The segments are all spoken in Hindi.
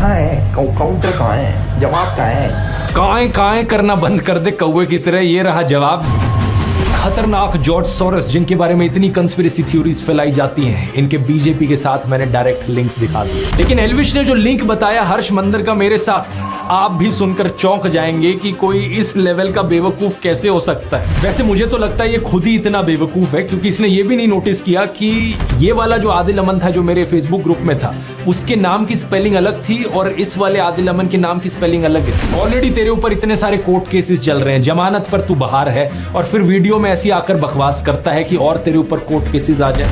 कहाँ है काउंटर, कहाँ है जवाब, कहाँ है? काएं करना बंद कर दे कौवे की तरह, ये रहा जवाब। खतरनाक जॉर्ज सोरोस, जिनके बारे में इतनी कंस्पिरेसी थ्योरीज फैलाई जाती हैं, इनके बीजेपी के साथ मैंने डायरेक्ट लिंक्स दिखा दिए। लेकिन एल्विश ने जो लिंक बताया हर्ष मंदर का मेरे साथ, आप भी सुनकर चौंक जाएंगे कि कोई इस लेवल का बेवकूफ कैसे हो सकता है। वैसे मुझे तो लगता है ये खुद ही इतना बेवकूफ है, क्योंकि इसने ये भी नहीं नोटिस किया कि ये वाला जो आदिल अमन था जो मेरे फेसबुक ग्रुप में था, उसके नाम की स्पेलिंग अलग थी और इस वाले आदिल अमन के नाम की स्पेलिंग अलग है। ऑलरेडी तेरे ऊपर इतने सारे कोर्ट केसेस चल रहे हैं, जमानत पर तू बाहर है, और फिर वीडियो में ऐसी आकर बकवास करता है कि और तेरे ऊपर कोर्ट केसेस आ जाए।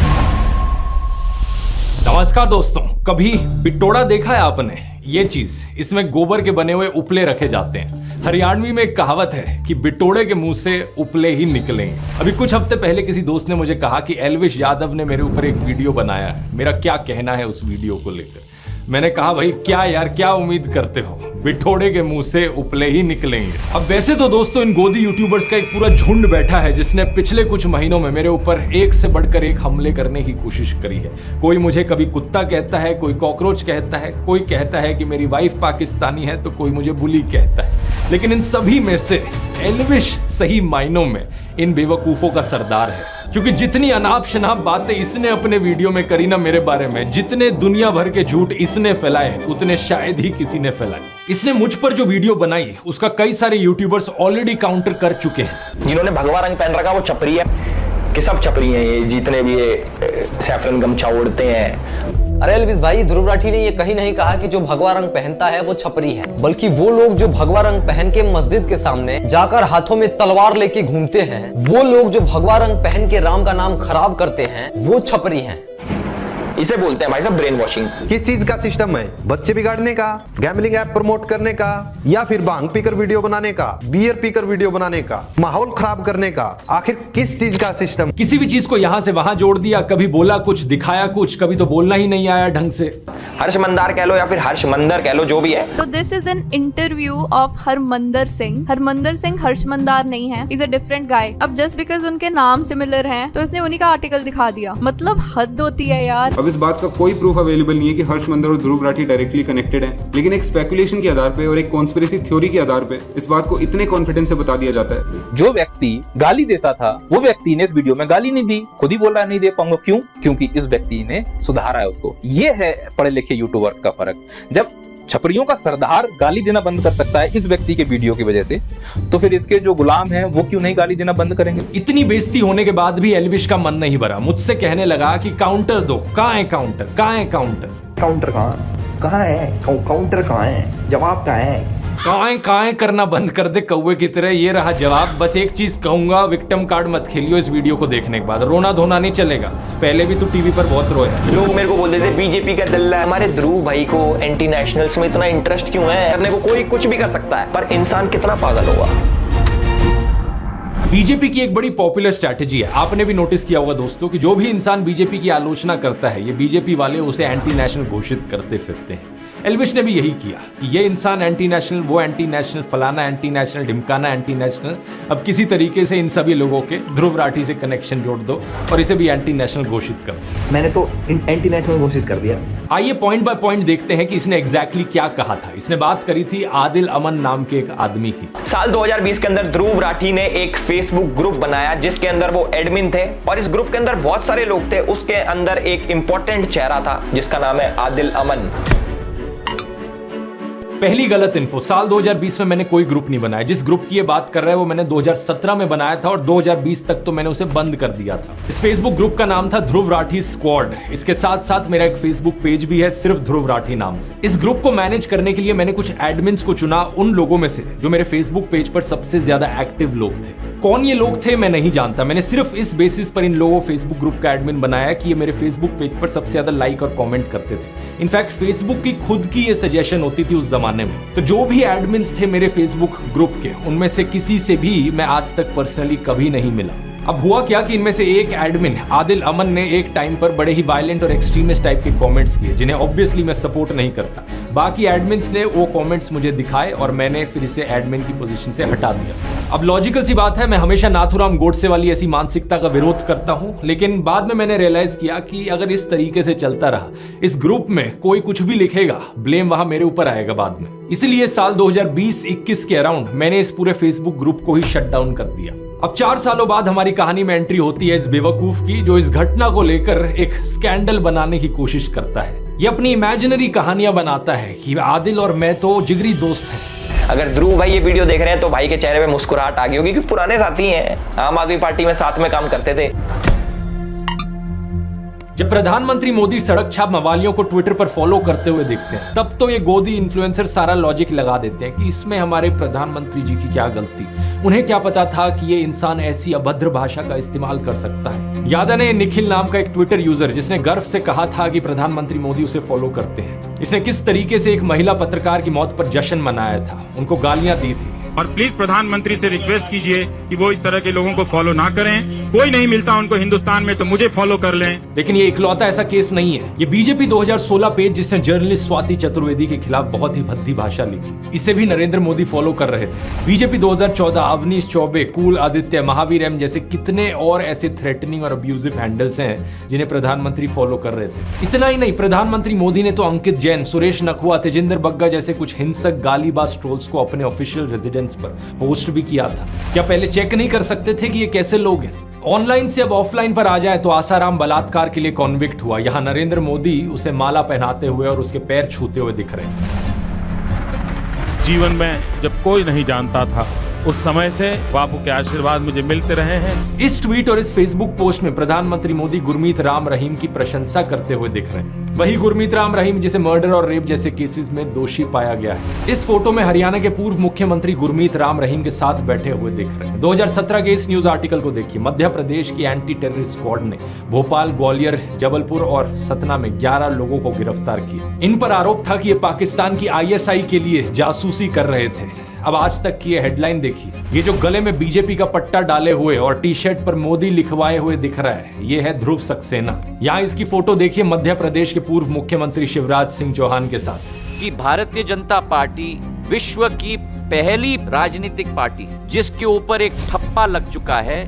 नमस्कार दोस्तों, कभी बिटोड़ा देखा है आपने? ये चीज, इसमें गोबर के बने हुए उपले रखे जाते हैं। हरियाणवी में एक कहावत है कि बिटोड़े के मुंह से उपले ही निकलेंगे। अभी कुछ हफ्ते पहले किसी दोस्त ने मुझे कहा कि एल्विश यादव ने मेरे ऊपर एक वीडियो बनाया है, मेरा क्या कहना है उस वीडियो को लेकर। मैंने कहा भाई क्या यार, क्या उम्मीद करते हो, बिटोड़े के मुंह से उपले ही निकलेंगे। अब वैसे तो दोस्तों इन गोदी यूट्यूबर्स का एक पूरा झुंड बैठा है जिसने पिछले कुछ महीनों में मेरे ऊपर एक से बढ़कर एक हमले करने की कोशिश करी है। कोई मुझे कभी कुत्ता कहता है, कोई कॉकरोच कहता है, कोई कहता है कि मेरी वाइफ पाकिस्तानी है, तो कोई मुझे बुली कहता है। लेकिन इन सभी में से एल्विश सही मायनों में इन बेवकूफों का सरदार है, क्योंकि जितनी अनाप शनाप बातें इसने अपने वीडियो में करी ना मेरे बारे में, जितने दुनिया भर के झूठ इसने फैलाए, उतने शायद ही किसी ने फैलाए। इसने मुझ पर जो वीडियो बनाई उसका कई सारे यूट्यूबर्स ऑलरेडी काउंटर कर चुके हैं। जिन्होंने भगवा रंग पहन रखा वो छपरी है, कि सब छपरी हैं ये, जितने भी ये सैफरन गमछा ओढ़ते हैं। अरे एल्विश भाई, ध्रुव राठी ने ये कहीं नहीं कहा कि जो भगवा रंग पहनता है वो छपरी है, बल्कि वो लोग जो भगवा रंग पहन के मस्जिद के सामने जाकर हाथों में तलवार लेके घूमते हैं, वो लोग जो भगवा रंग पहन के राम का नाम खराब करते हैं, वो छपरी हैं। इसे बोलते हैं भाई साहब ब्रेन वॉशिंग। किस चीज का सिस्टम है? बच्चे बिगाड़ने का, गैम्बलिंग ऐप प्रमोट करने का, या फिर भांग पीकर वीडियो बनाने का, बियर पीकर वीडियो बनाने का, माहौल खराब करने का? आखिर किस चीज का सिस्टम? किसी भी चीज को यहां से वहां जोड़ दिया, कभी बोला कुछ, दिखाया कुछ, कभी तो बोलना ही नहीं आया ढंग से। हर्ष मंदार कह लो या फिर हर्ष मंदर कह लो, जो भी है। तो this is an interview of Harmandar Singh. Harmandar Singh Harsh Mandar नहीं है, इज अ डिफरेंट गाय। अब जस्ट बिकॉज उनके नाम सिमिलर हैं तो इसने उन्हीं का आर्टिकल दिखा दिया, मतलब हद होती है यार। अब इस बात का कोई प्रूफ अवेलेबल नहीं है कि हर्ष मंदर और ध्रुव राठी डायरेक्टली कनेक्टेड हैं, लेकिन एक स्पेकुलेशन के आधार पे और एक कॉन्स्पिरेसी थ्योरी के आधार पे इस बात को इतने कॉन्फिडेंस से बता दिया जाता है। जो व्यक्ति गाली देता था वो व्यक्ति ने इस वीडियो में गाली नहीं दी, खुद ही बोल रहा है नहीं दे पाऊंगा। क्यों? क्योंकि इस व्यक्ति ने सुधारा है उसको। ये है पढ़े लिखे यूट्यूबर्स का फर्क। जब छपरियों का सरदार गाली देना बंद कर सकता है इस व्यक्ति के वीडियो की वजह से, तो फिर इसके जो गुलाम हैं वो क्यों नहीं गाली देना बंद करेंगे? इतनी बेइज्जती होने के बाद भी एल्विश का मन नहीं भरा, मुझसे कहने लगा कि काउंटर दो। कहाँ है काउंटर, कहाँ है काउंटर? काउंटर कहाँ है काउंटर, कहाँ है जवाब, कहाँ है? काएं करना बंद कर दे कौवे की तरह, ये रहा जवाब। बस एक चीज कहूंगा, विक्टिम कार्ड मत खेलियो इस वीडियो को देखने के बाद। रोना धोना नहीं चलेगा, पहले भी तू टीवी पर बहुत रोया। लोग मेरे को बोलते थे बीजेपी का दल्ला है। हमारे ध्रुव भाई को एंटी नेशनल्स में इतना इंटरेस्ट क्यों है? करने को कोई कुछ भी कर सकता है, पर इंसान कितना पागल होगा। बीजेपी की एक बड़ी पॉपुलर स्ट्रैटेजी है, आपने भी नोटिस किया होगा दोस्तों, कि जो भी इंसान बीजेपी की आलोचना करता है, ये बीजेपी वाले उसे एंटी नेशनल घोषित करते फिरते हैं। एल्विश ने भी यही किया कि ये इंसान एंटी नेशनल, वो एंटी नेशनल, फलाना एंटी नेशनल, ढिमकाना एंटी नेशनल। अब किसी तरीके से इन सभी लोगों के ध्रुव राठी से कनेक्शन जोड़ दो और इसे भी एंटी नेशनल घोषित कर दो। मैंने तो एंटी नेशनल घोषित कर दिया। आइए पॉइंट बाय पॉइंट देखते हैं कि इसने एग्जैक्टली क्या कहा था। इसने बात करी थी आदिल अमन नाम के एक आदमी की। साल 2020 के अंदर ध्रुव राठी ने एक फेसबुक ग्रुप बनाया जिसके अंदर वो एडमिन थे, और इस ग्रुप के अंदर बहुत सारे लोग थे। उसके अंदर एक इंपॉर्टेंट चेहरा था जिसका नाम है आदिल अमन। पहली गलत इन्फो, साल 2020 में मैंने कोई ग्रुप नहीं बनाया। जिस ग्रुप की ये बात कर रहा है वो मैंने 2017 में बनाया था और 2020 तक तो मैंने उसे बंद कर दिया था। इस फेसबुक ग्रुप का नाम था ध्रुव राठी स्क्वाड। इसके साथ साथ मेरा एक फेसबुक पेज भी है सिर्फ ध्रुव राठी नाम से। इस ग्रुप को मैनेज करने के लिए मैंने कुछ एडमिन्स को चुना, उन लोगों में से जो मेरे फेसबुक पेज पर सबसे ज्यादा एक्टिव लोग थे। कौन ये लोग थे मैं नहीं जानता, मैंने सिर्फ इस बेसिस पर इन लोगों फेसबुक ग्रुप का एडमिन बनाया कि ये मेरे फेसबुक पेज पर सबसे ज्यादा लाइक और कमेंट करते थे। इनफैक्ट फेसबुक की खुद की ये सजेशन होती थी उस जमाने में। तो जो भी एडमिन्स थे मेरे फेसबुक ग्रुप के, उनमें से किसी से भी मैं आज तक पर्सनली कभी नहीं मिला। अब हुआ क्या कि इनमें से एक एडमिन आदिल अमन ने एक टाइम पर बड़े ही वायलेंट और एक्सट्रीमिस्ट टाइप के कमेंट्स किए जिन्हें ऑब्वियसली मैं सपोर्ट नहीं करता। बाकी एडमिन्स ने वो कमेंट्स मुझे दिखाए और मैंने फिर इसे एडमिन की पोजीशन से हटा दिया। अब लॉजिकल सी बात है, मैं हमेशा नाथूराम गोडसे वाली ऐसी मानसिकता का विरोध करता हूं, लेकिन बाद में मैंने रियलाइज किया कि अगर इस तरीके से चलता रहा, इस ग्रुप में कोई कुछ भी लिखेगा, ब्लेम वहां मेरे ऊपर आएगा बाद में। इसलिए साल 2020-21 के अराउंड मैंने इस पूरे फेसबुक ग्रुप को ही शट डाउन कर दिया। अब 4 सालों बाद हमारी कहानी में एंट्री होती है इस बेवकूफ की, जो इस घटना को लेकर एक स्कैंडल बनाने की कोशिश करता है। ये अपनी इमेजिनरी कहानियां बनाता है कि आदिल और मैं तो जिगरी दोस्त हैं। अगर ध्रुव भाई ये वीडियो देख रहे हैं तो भाई के चेहरे पे मुस्कुराहट आ गई होगी, क्योंकि पुराने साथी हैं, आम आदमी पार्टी में साथ में काम करते थे। जब प्रधानमंत्री मोदी सड़क छाप मवालियों को ट्विटर पर फॉलो करते हुए दिखते हैं, तब तो ये गोदी इन्फ्लुएंसर सारा लॉजिक लगा देते हैं कि इसमें हमारे प्रधानमंत्री जी की क्या गलती। उन्हें क्या पता था कि ये इंसान ऐसी अभद्र भाषा का इस्तेमाल कर सकता है। याद है निखिल नाम का एक ट्विटर यूजर जिसने गर्व से कहा था कि प्रधानमंत्री मोदी उसे फॉलो करते हैं। इसने किस तरीके से एक महिला पत्रकार की मौत पर जश्न मनाया था, उनको गालियां दी थी। और प्लीज प्रधानमंत्री से रिक्वेस्ट कीजिए कि वो इस तरह के लोगों को फॉलो ना करें। कोई नहीं मिलता उनको हिंदुस्तान में तो मुझे फॉलो कर लें। लेकिन ये इकलौता ऐसा केस नहीं है। ये बीजेपी 2016 पेज जिसने जर्नलिस्ट स्वाति चतुर्वेदी के खिलाफ बहुत ही भद्दी भाषा लिखी, इसे भी नरेंद्र मोदी फॉलो कर रहे थे। बीजेपी 2014 अवनीश चौबे, कुल आदित्य, महावीर एम जैसे कितने और ऐसे थ्रेटनिंग और अब्यूजिव हैंडल्स हैं जिन्हें प्रधानमंत्री फॉलो कर रहे थे। इतना ही नहीं, प्रधानमंत्री मोदी ने तो अंकित जैन, सुरेश नखवा, तेजिंदर बग्गा जैसे कुछ हिंसक गालीबाज ट्रोल्स को अपने ऑफिशियल रेजिडेंस पर पोस्ट भी किया था। क्या पहले चेक नहीं कर सकते थे कि ये कैसे लोग हैं? ऑनलाइन से अब ऑफलाइन पर आ जाए तो आसाराम बलात्कार के लिए कॉन्विक्ट हुआ, यहां नरेंद्र मोदी उसे माला पहनाते हुए और उसके पैर छूते हुए दिख रहे हैं। जीवन में जब कोई नहीं जानता था, उस समय से बापू के आशीर्वाद मुझे मिलते रहे हैं। इस ट्वीट और इस फेसबुक पोस्ट में प्रधानमंत्री मोदी गुरमीत राम रहीम की प्रशंसा करते हुए दिख रहे हैं। वही गुरमीत राम रहीम जिसे मर्डर और रेप जैसे केसेस में दोषी पाया गया है। इस फोटो में हरियाणा के पूर्व मुख्यमंत्री गुरमीत राम रहीम के साथ बैठे हुए दिख रहे हैं। 2017 के इस न्यूज आर्टिकल को देखिए। मध्य प्रदेश की एंटी टेररिस्ट स्क्वाड ने भोपाल, ग्वालियर, जबलपुर और सतना में 11 लोगों को गिरफ्तार किया। इन पर आरोप था कि ये पाकिस्तान की ISI के लिए जासूसी कर रहे थे। अब आज तक की ये हेडलाइन देखिए। ये जो गले में बीजेपी का पट्टा डाले हुए और टी-शर्ट पर मोदी लिखवाए हुए दिख रहा है, ये है ध्रुव सक्सेना। यहाँ इसकी फोटो देखिए मध्य प्रदेश के पूर्व मुख्यमंत्री शिवराज सिंह चौहान के साथ। कि भारतीय जनता पार्टी विश्व की पहली राजनीतिक पार्टी जिसके ऊपर एक ठप्पा लग चुका है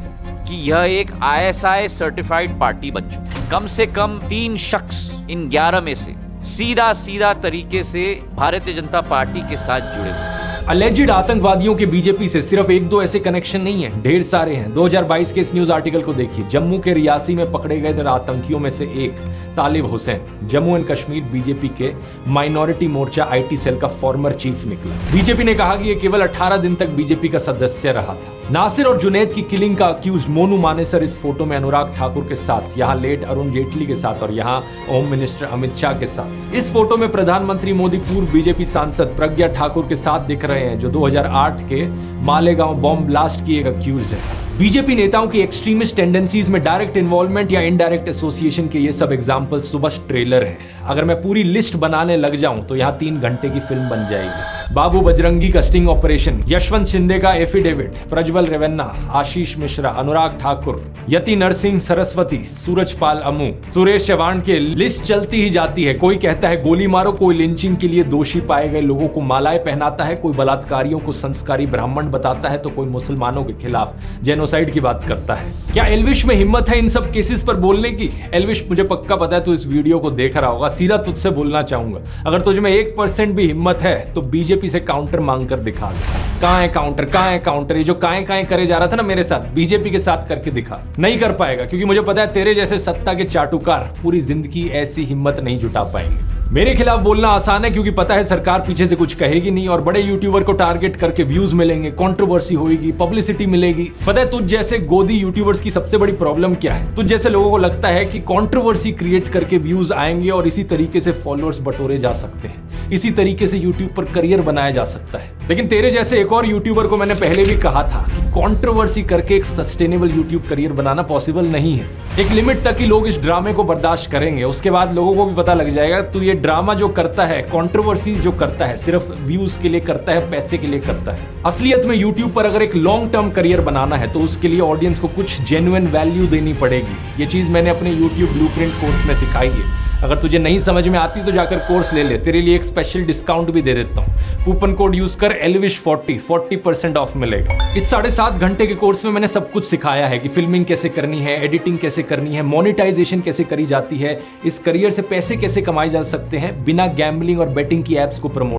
कि यह एक ISI सर्टिफाइड पार्टी बन चुकी है। कम से कम 3 शख्स इन 11 में से सीधा तरीके से भारतीय जनता पार्टी के साथ जुड़े हुए। अलेजिड आतंकवादियों के बीजेपी से सिर्फ 1-2 ऐसे कनेक्शन नहीं है, ढेर सारे हैं। 2022 के इस न्यूज आर्टिकल को देखिए। जम्मू के रियासी में पकड़े गए आतंकियों में से एक तालिब हुसैन जम्मू एंड कश्मीर बीजेपी के माइनॉरिटी मोर्चा IT सेल का फॉर्मर चीफ निकला। बीजेपी ने कहा कि यह केवल 18 दिन तक बीजेपी का सदस्य रहा था। नासिर और जुनैद की किलिंग का अक्यूज्ड मोनू मानेसर इस फोटो में अनुराग ठाकुर के साथ, यहाँ लेट अरुण जेटली के साथ और यहाँ होम मिनिस्टर अमित शाह के साथ। इस फोटो में प्रधानमंत्री मोदी पूर्व बीजेपी सांसद प्रज्ञा ठाकुर के साथ दिख रहे हैं, जो 2008 के मालेगांव बॉम्ब ब्लास्ट की एक अक्यूज्ड है। बीजेपी नेताओं की एक्सट्रीमिस्ट टेंडेंसीज में डायरेक्ट इन्वॉल्वमेंट या इनडायरेक्ट एसोसिएशन के ये सब एग्जांपल्स तो बस ट्रेलर हैं। अगर मैं पूरी लिस्ट बनाने लग जाऊं तो यहाँ 3 घंटे की फिल्म बन जाएगी। बाबू बजरंगी का स्टिंग ऑपरेशन, यशवंत शिंदे का एफिडेविट, प्रज्वल रेवन्ना, आशीष मिश्रा, अनुराग ठाकुर, यति नरसिंह सरस्वती, सूरजपाल अमू, सुरेश चव्हाण के लिस्ट चलती ही जाती है। कोई कहता है गोली मारो, कोई लिंचिंग के लिए दोषी पाए गए लोगों को मालाएं पहनाता है, कोई बलात्कारियों को संस्कारी ब्राह्मण बताता है, तो कोई मुसलमानों के खिलाफ जेनोसाइड की बात करता है। क्या एल्विश में हिम्मत है इन सब केसेस पर बोलने की? एल्विश, मुझे पक्का पता है तू इस वीडियो को देख रहा होगा। सीधा तुझसे बोलना चाहूंगा, अगर तुझ में 1% भी हिम्मत है तो बीजेपी से काउंटर मांग कर दिखा दे। कहां है काउंटर, कहां है काउंटर? ये जो काएं करे जा रहा था ना मेरे साथ, बीजेपी के साथ करके दिखा। नहीं कर पाएगा, क्योंकि मुझे पता है तेरे जैसे सत्ता के चाटुकार पूरी जिंदगी ऐसी हिम्मत नहीं जुटा पाएंगे। मेरे खिलाफ बोलना आसान है क्योंकि पता है सरकार पीछे से कुछ कहेगी नहीं और बड़े यूट्यूबर को टारगेट करके व्यूज मिलेंगे, कंट्रोवर्सी होगी, पब्लिसिटी मिलेगी। पता है तुझ जैसे गोदी यूट्यूबर्स की सबसे बड़ी प्रॉब्लम क्या है? तुझ जैसे लोगों को लगता है कि कंट्रोवर्सी क्रिएट करके व्यूज आएंगे और इसी तरीके से फॉलोअर्स बटोरे जा सकते हैं, इसी तरीके से यूट्यूब पर करियर बनाया जा सकता है। लेकिन तेरे जैसे एक और यूट्यूबर को मैंने पहले भी कहा था कि कंट्रोवर्सी करके एक सस्टेनेबल यूट्यूब करियर बनाना पॉसिबल नहीं है। एक लिमिट तक ही लोग इस ड्रामे को बर्दाश्त करेंगे, उसके बाद लोगों को भी पता लग जाएगा तू ये ड्रामा जो करता है, कंट्रोवर्सी जो करता है, सिर्फ व्यूज के लिए करता है, पैसे के लिए करता है। असलियत में यूट्यूब पर अगर एक लॉन्ग टर्म करियर बनाना है तो उसके लिए ऑडियंस को कुछ जेन्युइन वैल्यू देनी पड़ेगी। ये चीज मैंने अपने यूट्यूब ब्लूप्रिंट कोर्स में सिखाई है। अगर तुझे नहीं समझ में आती तो जाकर कोर्स ले ले, तेरे लिए एक स्पेशल डिस्काउंट भी दे देता हूँ। कूपन कोड यूज कर elvish40 40% ऑफ मिलेगा। इस 7.5 घंटे के कोर्स में मैंने सब कुछ सिखाया है कि फिल्मिंग कैसे करनी है, एडिटिंग कैसे करनी है, मोनेटाइजेशन कैसे करी जाती है, इस करियर से पैसे कैसे कमाए जा सकते हैं बिना गैम्बलिंग और बेटिंग की एप्स को प्रमोट